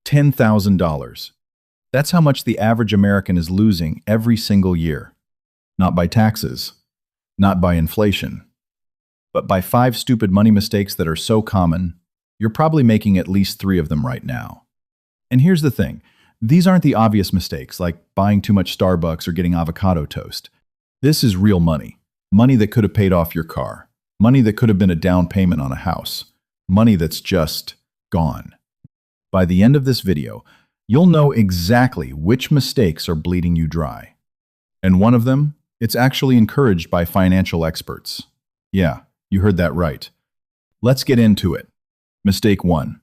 $10,000. That's how much the average American is losing every single year. Not by taxes, not by inflation, but by 5 stupid money mistakes that are so common, you're probably making at least 3 of them right now. And here's the thing. These aren't the obvious mistakes, like buying too much Starbucks or getting avocado toast. This is real money. Money that could have paid off your car. Money that could have been a down payment on a house. Money that's just gone. By the end of this video, you'll know exactly which mistakes are bleeding you dry. And one of them, it's actually encouraged by financial experts. Yeah, you heard that right. Let's get into it. Mistake 1.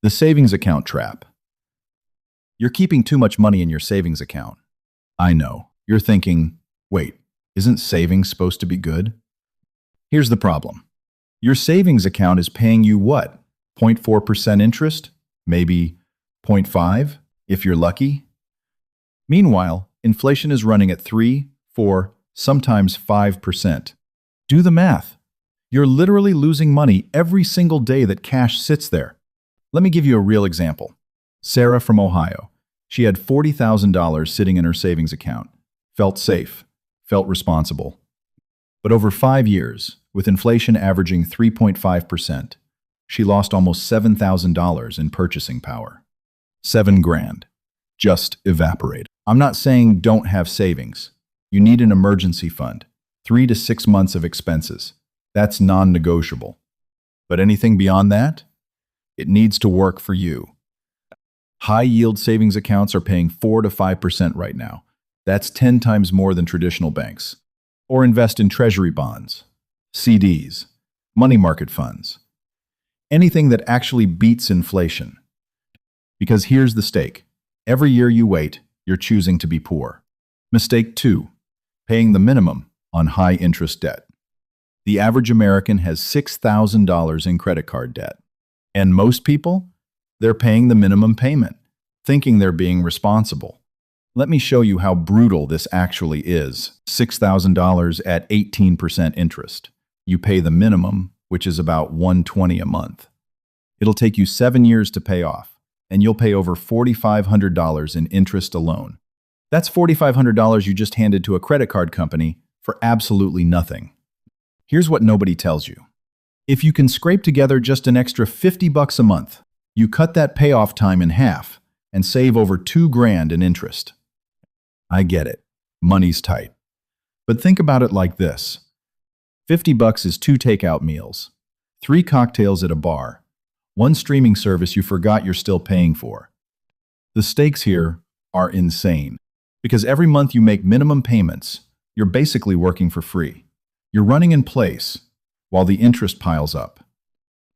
The savings account trap. You're keeping too much money in your savings account. I know. You're thinking, wait, isn't savings supposed to be good? Here's the problem. Your savings account is paying you what? 0.4% interest? Maybe 0.5 if you're lucky? Meanwhile, inflation is running at 3, 4, sometimes 5%. Do the math. You're literally losing money every single day that cash sits there. Let me give you a real example. Sarah from Ohio. She had $40,000 sitting in her savings account. Felt safe. Felt responsible. But over 5 years, with inflation averaging 3.5%, she lost almost $7,000 in purchasing power. $7,000. Just evaporated. I'm not saying don't have savings. You need an emergency fund. 3 to 6 months of expenses. That's non-negotiable. But anything beyond that? It needs to work for you. High-yield savings accounts are paying 4 to 5% right now. That's 10 times more than traditional banks. Or invest in treasury bonds, CDs, money market funds. Anything that actually beats inflation. Because here's the stake. Every year you wait, you're choosing to be poor. Mistake 2. Paying the minimum on high-interest debt. The average American has $6,000 in credit card debt. And most people? They're paying the minimum payment, thinking they're being responsible. Let me show you how brutal this actually is. $6,000 at 18% interest. You pay the minimum, which is about $120 a month. It'll take you 7 years to pay off, and you'll pay over $4,500 in interest alone. That's $4,500 you just handed to a credit card company for absolutely nothing. Here's what nobody tells you. If you can scrape together just an extra $50 a month, you cut that payoff time in half and save over $2,000 in interest. I get it. Money's tight. But think about it like this. $50 is 2 takeout meals, 3 cocktails at a bar, 1 streaming service you forgot you're still paying for. The stakes here are insane. Because every month you make minimum payments, you're basically working for free. You're running in place while the interest piles up.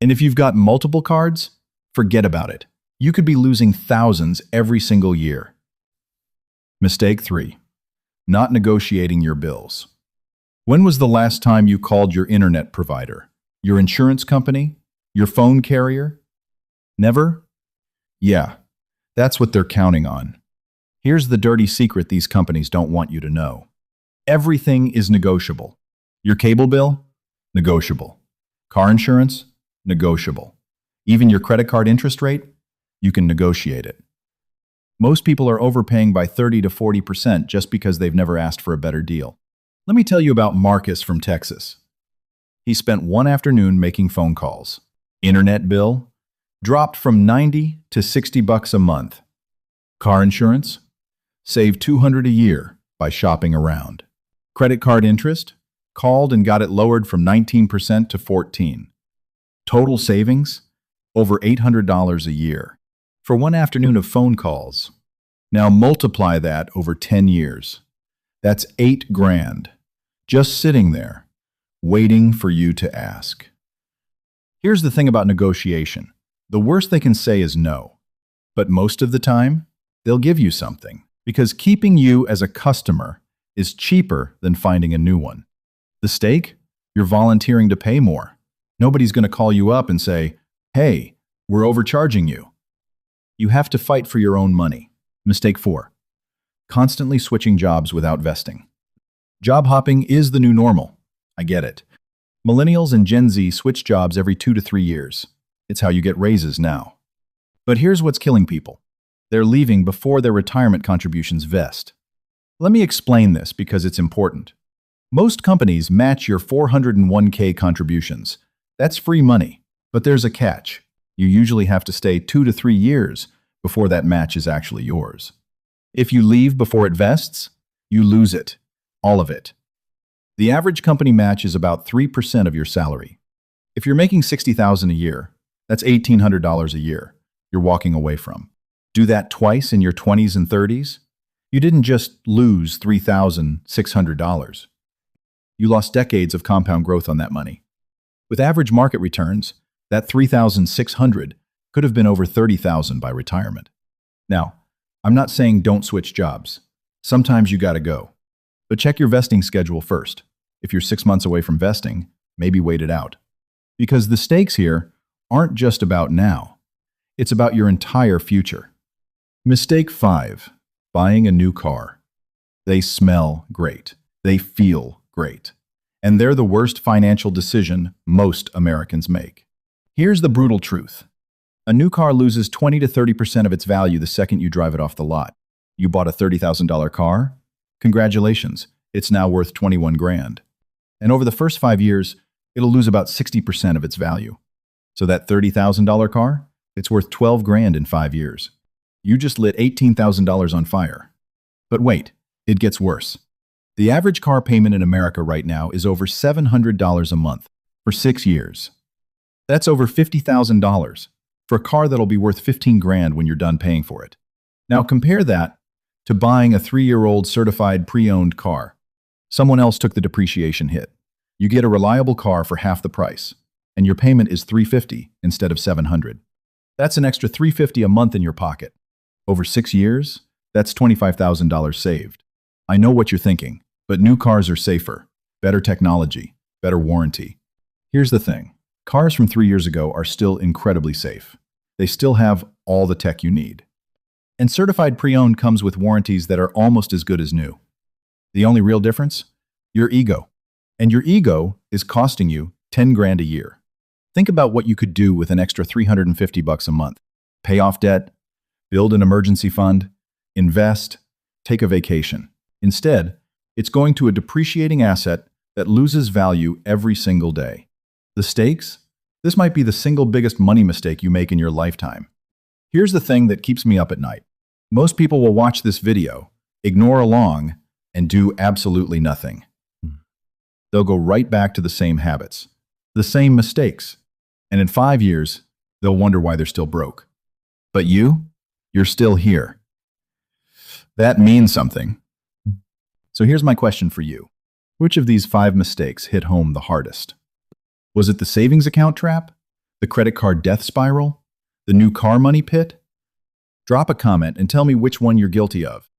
And if you've got multiple cards, forget about it. You could be losing thousands every single year. Mistake 3. Not negotiating your bills. When was the last time you called your internet provider? Your insurance company? Your phone carrier? Never? Yeah, that's what they're counting on. Here's the dirty secret these companies don't want you to know. Everything is negotiable. Your cable bill? Negotiable. Car insurance? Negotiable. Even your credit card interest rate? You can negotiate it. Most people are overpaying by 30 to 40% just because they've never asked for a better deal. Let me tell you about Marcus from Texas. He spent one afternoon making phone calls. Internet bill dropped from $90 to $60 a month. Car insurance saved $200 a year by shopping around. Credit card interest called and got it lowered from 19% to 14%. Total savings over $800 a year for one afternoon of phone calls. Now multiply that over 10 years. That's $8,000 just sitting there, waiting for you to ask. Here's the thing about negotiation. The worst they can say is no. But most of the time, they'll give you something, because keeping you as a customer is cheaper than finding a new one. The stake? You're volunteering to pay more. Nobody's going to call you up and say, hey, we're overcharging you. You have to fight for your own money. Mistake 4. Constantly switching jobs without vesting. Job hopping is the new normal. I get it. Millennials and Gen Z switch jobs every 2 to 3 years. It's how you get raises now. But here's what's killing people. They're leaving before their retirement contributions vest. Let me explain this because it's important. Most companies match your 401k contributions. That's free money. But there's a catch. You usually have to stay 2 to 3 years before that match is actually yours. If you leave before it vests, you lose it. All of it. The average company match is about 3% of your salary. If you're making $60,000 a year, that's $1,800 a year you're walking away from. Do that twice in your 20s and 30s? You didn't just lose $3,600. You lost decades of compound growth on that money. With average market returns, that $3,600 could have been over $30,000 by retirement. Now, I'm not saying don't switch jobs. Sometimes you gotta go. But check your vesting schedule first. If you're 6 months away from vesting, maybe wait it out. Because the stakes here aren't just about now. It's about your entire future. Mistake 5. Buying a new car. They smell great. They feel great. And they're the worst financial decision most Americans make. Here's the brutal truth. A new car loses 20 to 30% of its value the second you drive it off the lot. You bought a $30,000 car? Congratulations, it's now worth 21 grand. And over the first 5 years, it'll lose about 60% of its value. So that $30,000 car, it's worth 12 grand in 5 years. You just lit $18,000 on fire. But wait, it gets worse. The average car payment in America right now is over $700 a month for 6 years. That's over $50,000 for a car that'll be worth 15 grand when you're done paying for it. Now compare that to buying a 3-year-old certified pre-owned car. Someone else took the depreciation hit. You get a reliable car for half the price, and your payment is $350 instead of $700. That's an extra $350 a month in your pocket. Over 6 years, that's $25,000 saved. I know what you're thinking, but new cars are safer, better technology, better warranty. Here's the thing. Cars from 3 years ago are still incredibly safe. They still have all the tech you need. And certified pre-owned comes with warranties that are almost as good as new. The only real difference? Your ego. And your ego is costing you 10 grand a year. Think about what you could do with an extra $350 a month. Pay off debt, build an emergency fund, invest, take a vacation. Instead, it's going to a depreciating asset that loses value every single day. The stakes? This might be the single biggest money mistake you make in your lifetime. Here's the thing that keeps me up at night. Most people will watch this video, ignore along, and do absolutely nothing. They'll go right back to the same habits, the same mistakes, and in 5 years, they'll wonder why they're still broke. But you're still here. That means something. So here's my question for you. Which of these 5 mistakes hit home the hardest? Was it the savings account trap? The credit card death spiral? The new car money pit? Drop a comment and tell me which one you're guilty of.